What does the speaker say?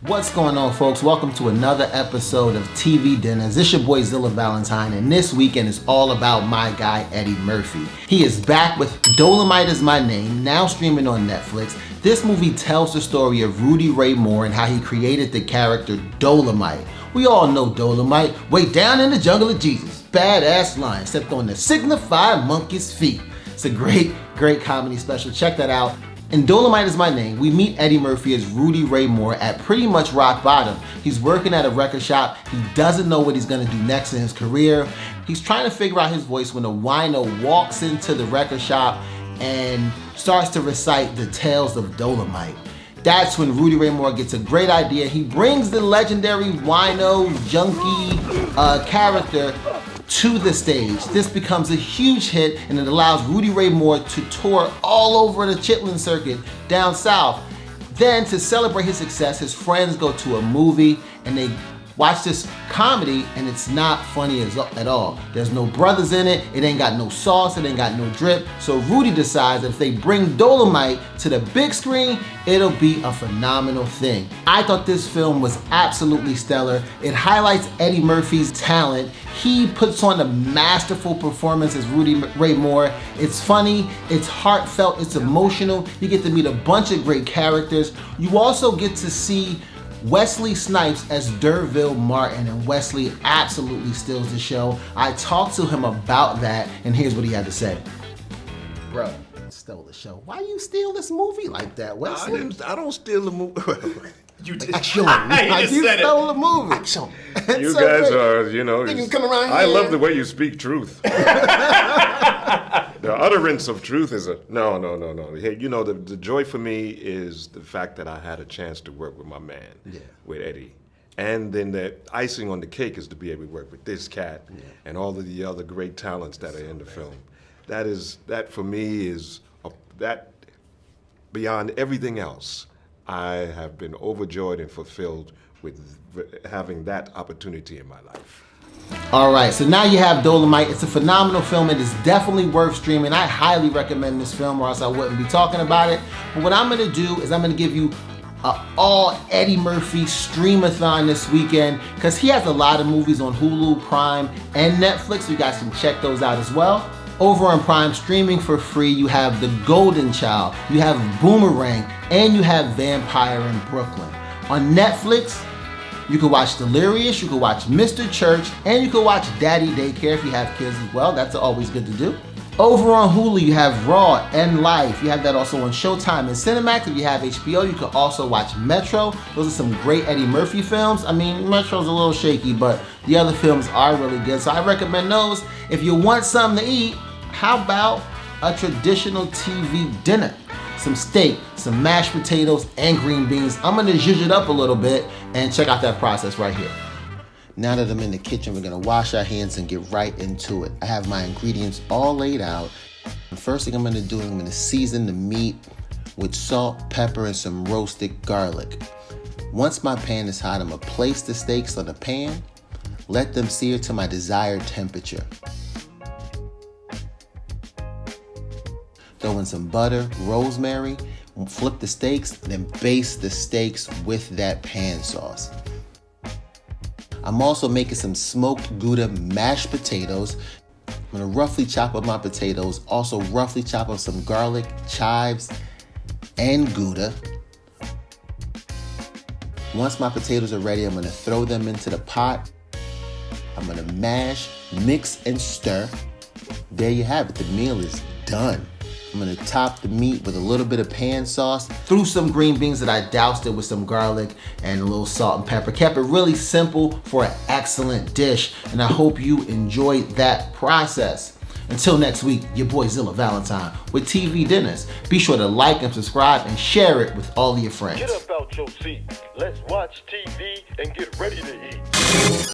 What's going on, folks? Welcome to another episode of TV Dinners. This your boy Zilla Valentine, and this weekend is all about my guy Eddie Murphy. He is back with Dolemite Is My Name, now streaming on Netflix. This movie tells the story of Rudy Ray Moore and how he created the character Dolemite. We all know Dolemite, way down in the jungle of Jesus. Badass lion, stepped on the signified monkey's feet. It's a great comedy special. Check that out. In Dolemite Is My Name, we meet Eddie Murphy as Rudy Ray Moore at pretty much rock bottom. He's working at a record shop. He doesn't know what he's gonna do next in his career. He's trying to figure out his voice when a wino walks into the record shop and starts to recite the tales of Dolemite. That's when Rudy Ray Moore gets a great idea. He brings the legendary wino junkie character to the stage. This becomes a huge hit, and it allows Rudy Ray Moore to tour all over the Chitlin circuit down south. Then, to celebrate his success, his friends go to a movie and they watch this comedy, and it's not funny at all. There's no brothers in it, it ain't got no sauce, it ain't got no drip. So Rudy decides that if they bring Dolemite to the big screen, it'll be a phenomenal thing. I thought this film was absolutely stellar. It highlights Eddie Murphy's talent. He puts on a masterful performance as Rudy Ray Moore. It's funny, it's heartfelt, it's emotional. You get to meet a bunch of great characters. You also get to see Wesley Snipes as D'Urville Martin, and Wesley absolutely steals the show. I talked to him about that, and here's what he had to say. Bro, stole the show. Why you steal this movie like that, Wesley? I don't steal the movie. You did. You stole the movie. You guys are, I love the way you speak truth. The utterance of truth is no. Hey, the joy for me is the fact that I had a chance to work with my man, with Eddie. And then the icing on the cake is to be able to work with this cat and all of the other great talents that are in the film. That for me is that beyond everything else. I have been overjoyed and fulfilled with having that opportunity in my life. All right, so now you have Dolemite. It's a phenomenal film. It is definitely worth streaming. I highly recommend this film, or else I wouldn't be talking about it. But what I'm gonna do is I'm gonna give you all Eddie Murphy streamathon this weekend, because he has a lot of movies on Hulu, Prime, and Netflix. So you guys can check those out as well. Over on Prime, streaming for free, you have The Golden Child, you have Boomerang, and you have Vampire in Brooklyn. On Netflix, you can watch Delirious, you can watch Mr. Church, and you can watch Daddy Daycare if you have kids as well. That's always good to do. Over on Hulu, you have Raw and Life. You have that also on Showtime and Cinemax. If you have HBO, you can also watch Metro. Those are some great Eddie Murphy films. I mean, Metro's a little shaky, but the other films are really good. So I recommend those. If you want something to eat, how about a traditional TV dinner? Some steak, some mashed potatoes, and green beans. I'm gonna zhuzh it up a little bit and check out that process right here. Now that I'm in the kitchen, we're gonna wash our hands and get right into it. I have my ingredients all laid out. The first thing I'm gonna do, I'm gonna season the meat with salt, pepper, and some roasted garlic. Once my pan is hot, I'm gonna place the steaks on the pan, let them sear to my desired temperature. Throw in some butter, rosemary, flip the steaks, then baste the steaks with that pan sauce. I'm also making some smoked Gouda mashed potatoes. I'm gonna roughly chop up my potatoes, also roughly chop up some garlic, chives, and Gouda. Once my potatoes are ready, I'm gonna throw them into the pot. I'm gonna mash, mix, and stir. There you have it, the meal is done. I'm gonna top the meat with a little bit of pan sauce, threw some green beans that I doused it with some garlic and a little salt and pepper. Kept it really simple for an excellent dish, and I hope you enjoyed that process. Until next week, your boy Zilla Valentine with TV Dinners. Be sure to like and subscribe and share it with all of your friends. Get up out your seat. Let's watch TV and get ready to eat.